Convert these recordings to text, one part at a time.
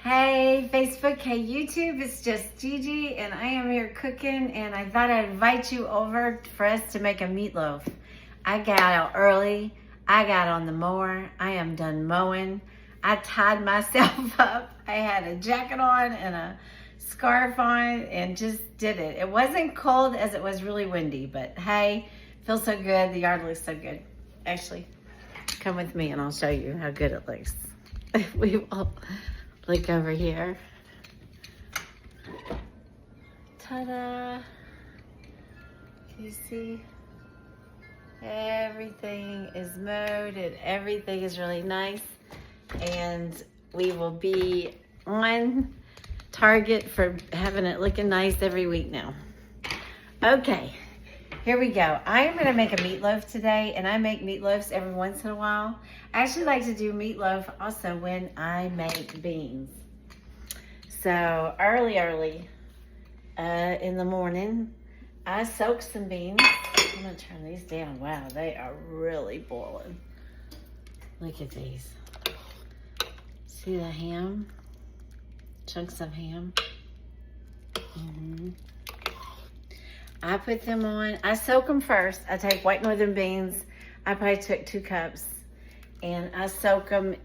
Hey Facebook, hey YouTube, it's just Gigi and I am here cooking and I thought I'd invite you over for us to make a meatloaf. I got out early, I got on the mower, I am done mowing, I tied myself up, I had a jacket on and a scarf on and just did it. It wasn't cold as it was really windy, but hey, feels so good, the yard looks so good. Actually, come with me and I'll show you how good it looks. We will. Look over here. Ta-da! Can you see? Everything is mowed and everything is really nice. And we will be on target for having it looking nice every week now. Okay, here we go. I am gonna make a meatloaf today, and I make meatloafs every once in a while. I actually like to do meatloaf also when I make beans. So early in the morning, I soak some beans. I'm gonna turn these down. Wow, they are really boiling. Look at these. See the ham? Chunks of ham. I put them on. I soak them first. I take white northern beans. I probably took 2 cups. And I soak them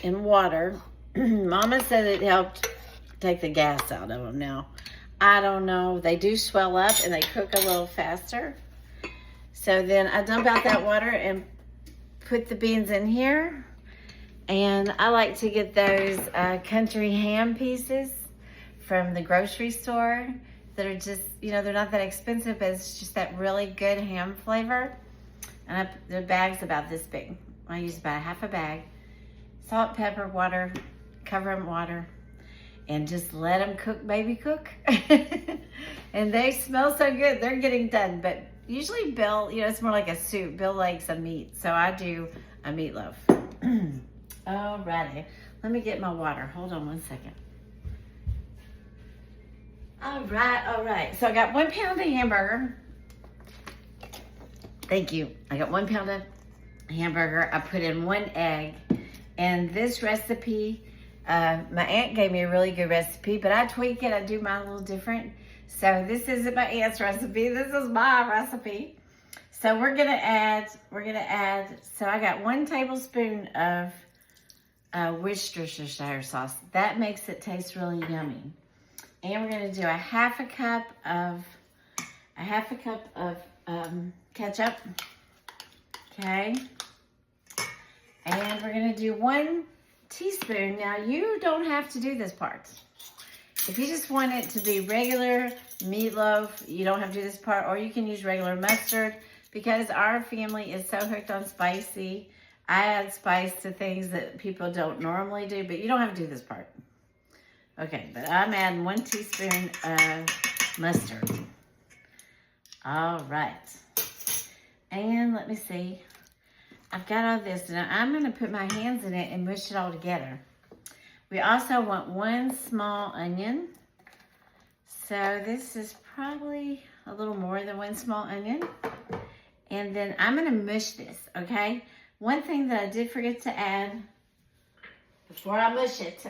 in water. Mama said it helped take the gas out of them. Now, I don't know. They do swell up and they cook a little faster. So then I dump out that water and put the beans in here. And I like to get those country ham pieces from the grocery store that are just, you know, they're not that expensive, but it's just that really good ham flavor. And the bag's about this big. I use about half a bag. Salt, pepper, water, cover them in water, and just let them cook, baby cook. And they smell so good. They're getting done. But usually Bill, you know, it's more like a soup. Bill likes a meat, so I do a meatloaf. Alrighty, let me get my water. Hold on one second. All right. So I got 1 pound of hamburger. Thank you. I got 1 pound of hamburger. I put in 1 egg. And this recipe, my aunt gave me a really good recipe, but I tweak it. I do mine a little different. So this isn't my aunt's recipe. This is my recipe. So we're gonna add, so I got 1 tablespoon of Worcestershire sauce. That makes it taste really yummy. And we're gonna do a half a cup of ketchup. Okay. And we're gonna do 1 teaspoon. Now you don't have to do this part. If you just want it to be regular meatloaf, you don't have to do this part, or you can use regular mustard because our family is so hooked on spicy. I add spice to things that people don't normally do, but you don't have to do this part. Okay, but I'm adding 1 teaspoon of mustard. All right. And let me see. I've got all this. Now I'm going to put my hands in it and mush it all together. We also want 1 small onion. So this is probably a little more than 1 small onion. And then I'm going to mush this, okay? One thing that I did forget to add before I mush it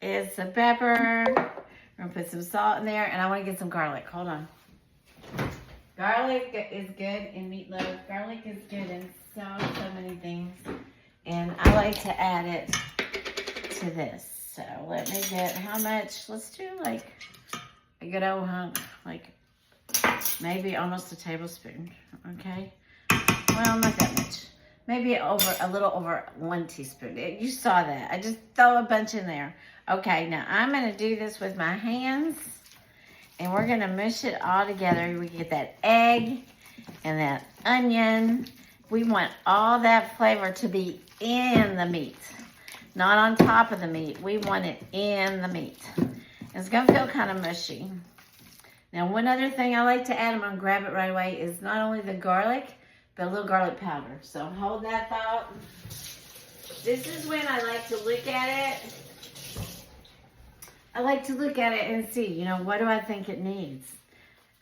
is some pepper. We're going to put some salt in there, and I want to get some garlic. Hold on. Garlic is good in meatloaf. Garlic is good in so many things. And I like to add it to this. So let me get, how much? Let's do like a good old hunk, like maybe almost a tablespoon, okay? Well, not that much. Maybe a little over 1 teaspoon. You saw that. I just throw a bunch in there. Okay, now I'm going to do this with my hands. And we're going to mush it all together. We get that egg and that onion. We want all that flavor to be in the meat, not on top of the meat. We want it in the meat. It's going to feel kind of mushy. Now, one other thing I like to add, I'm going to grab it right away, is not only the garlic, but a little garlic powder. So hold that thought. This is when I like to look at it. I like to look at it and see, you know, what do I think it needs?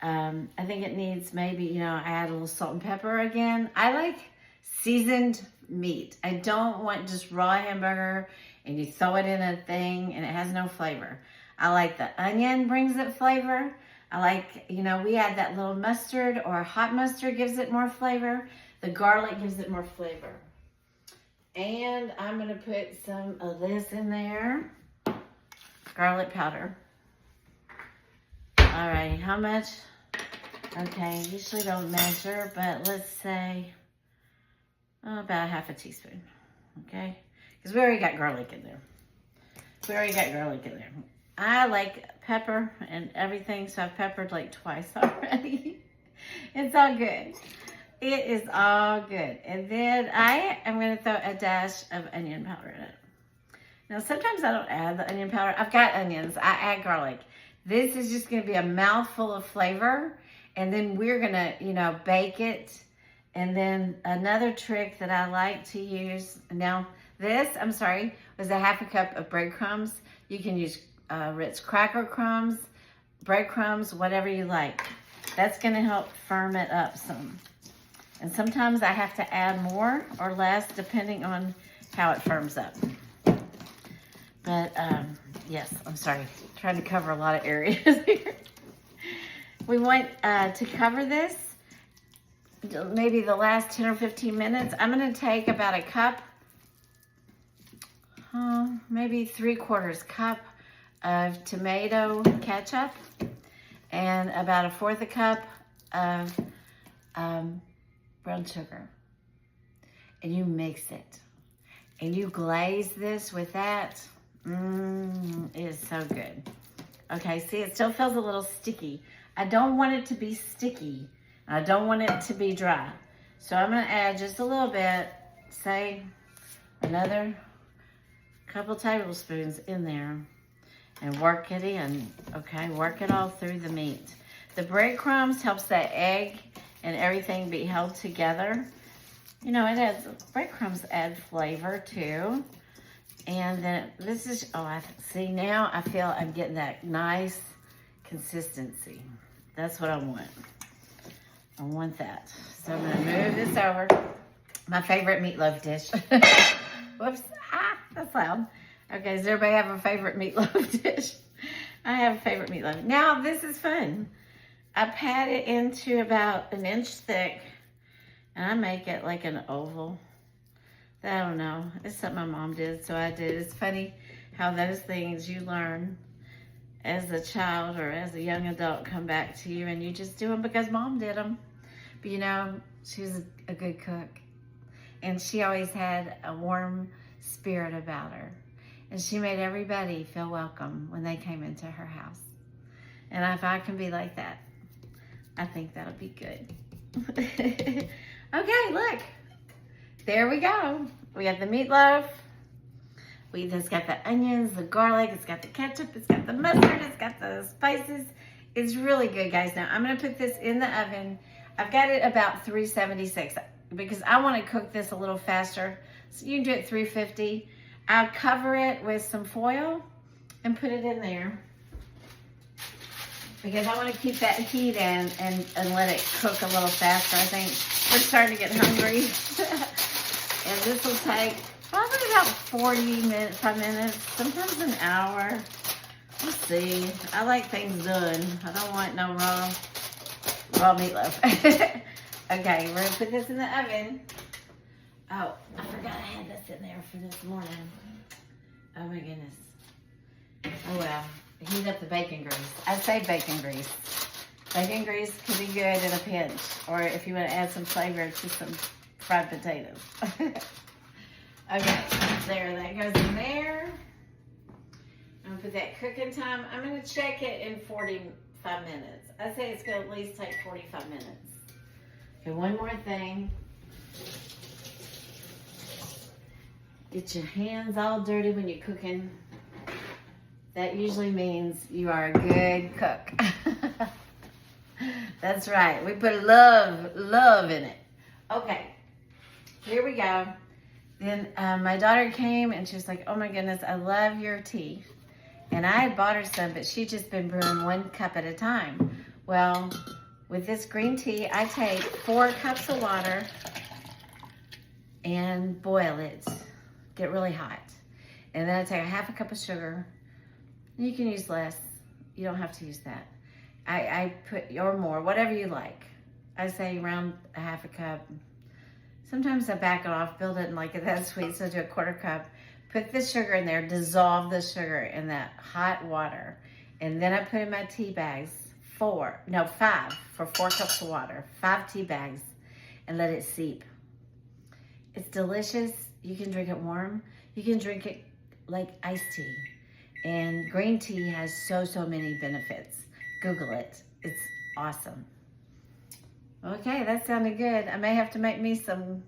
I think it needs maybe, you know, add a little salt and pepper again. I like seasoned meat. I don't want just raw hamburger and you throw it in a thing and it has no flavor. I like the onion brings it flavor. I like, you know, we add that little mustard or hot mustard gives it more flavor. The garlic gives it more flavor. And I'm going to put some of this in there. Garlic powder. All right, how much? Okay, usually don't measure, but let's say about half a teaspoon. Okay? Because we already got garlic in there. I like pepper and everything, so I've peppered like twice already. It's all good. It is all good. And then I am going to throw a dash of onion powder in it. Now, sometimes I don't add the onion powder. I've got onions. I add garlic. This is just going to be a mouthful of flavor. And then we're going to, you know, bake it. And then another trick that I like to use. Now, this, I'm sorry, was a half a cup of breadcrumbs. You can use Ritz cracker crumbs, breadcrumbs, whatever you like. That's going to help firm it up some. And sometimes I have to add more or less depending on how it firms up. But yes, I'm sorry, trying to cover a lot of areas here. We want to cover this maybe the last 10 or 15 minutes. I'm going to take about a cup, maybe 3/4 cup of tomato ketchup and about 1/4 cup of brown sugar. And you mix it. And you glaze this with that. It is so good. Okay, see, it still feels a little sticky. I don't want it to be sticky. I don't want it to be dry. So I'm going to add just a little bit, say another couple tablespoons in there and work it in. Okay, work it all through the meat. The breadcrumbs helps that egg and everything be held together. You know, it adds, breadcrumbs add flavor too. And then this is, see now I feel I'm getting that nice consistency. That's what I want. I want that. So I'm going to move this over. My favorite meatloaf dish. Whoops. That's loud. Okay, does everybody have a favorite meatloaf dish? I have a favorite meatloaf. Now, this is fun. I pat it into about 1 inch thick, and I make it like an oval. I don't know. It's something my mom did, so I did. It's funny how those things you learn as a child or as a young adult come back to you, and you just do them because mom did them. But you know, she was a good cook, and she always had a warm spirit about her, and she made everybody feel welcome when they came into her house. And if I can be like that, I think that'll be good. Okay, look. There we go. We got the meatloaf. It's got the onions, the garlic, it's got the ketchup, it's got the mustard, it's got the spices. It's really good, guys. Now, I'm going to put this in the oven. I've got it about 376 because I want to cook this a little faster. So you can do it 350. I'll cover it with some foil and put it in there because I want to keep that heat in and let it cook a little faster. I think we're starting to get hungry. And this will take probably about 5 minutes, sometimes an hour. Let's see. I like things done. I don't want no raw meatloaf. Okay, we're going to put this in the oven. Oh, I forgot I had this in there for this morning. Oh my goodness. Oh well. Heat up the bacon grease. I say bacon grease. Bacon grease could be good in a pinch. Or if you want to add some flavor to some fried potatoes. Okay, there, that goes in there. I'm going to put that cooking time. I'm going to check it in 45 minutes. I say it's going to at least take 45 minutes. Okay, one more thing. Get your hands all dirty when you're cooking. That usually means you are a good cook. That's right. We put love in it. Okay, here we go. Then my daughter came and she was like, oh my goodness, I love your tea. And I had bought her some, but she'd just been brewing 1 cup at a time. Well, with this green tea, I take 4 cups of water and boil it. Get really hot. And then I take a half a cup of sugar. You can use less. You don't have to use that. I put, or more, whatever you like. I say around a half a cup. Sometimes I back it off, build it in like that sweet, so I do a quarter cup. Put the sugar in there, dissolve the sugar in that hot water. And then I put in my tea bags, 5 for 4 cups of water, 5 tea bags, and let it seep. It's delicious. You can drink it warm. You can drink it like iced tea. And green tea has so many benefits. Google it. It's awesome. Okay, that sounded good. I may have to make me some,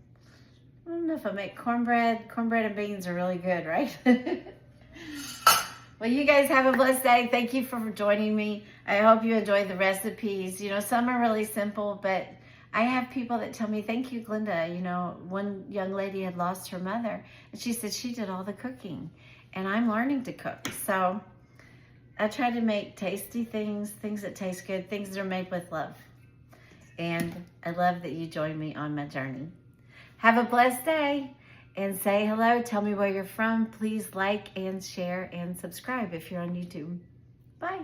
I don't know if I make cornbread. Cornbread and beans are really good, right? Well, you guys have a blessed day. Thank you for joining me. I hope you enjoyed the recipes. You know, some are really simple, but I have people that tell me, thank you, Glenda. You know, one young lady had lost her mother, and she said she did all the cooking, and I'm learning to cook. So I try to make tasty things that taste good, things that are made with love. And I love that you joined me on my journey. Have a blessed day and say hello. Tell me where you're from. Please like and share and subscribe if you're on YouTube. Bye.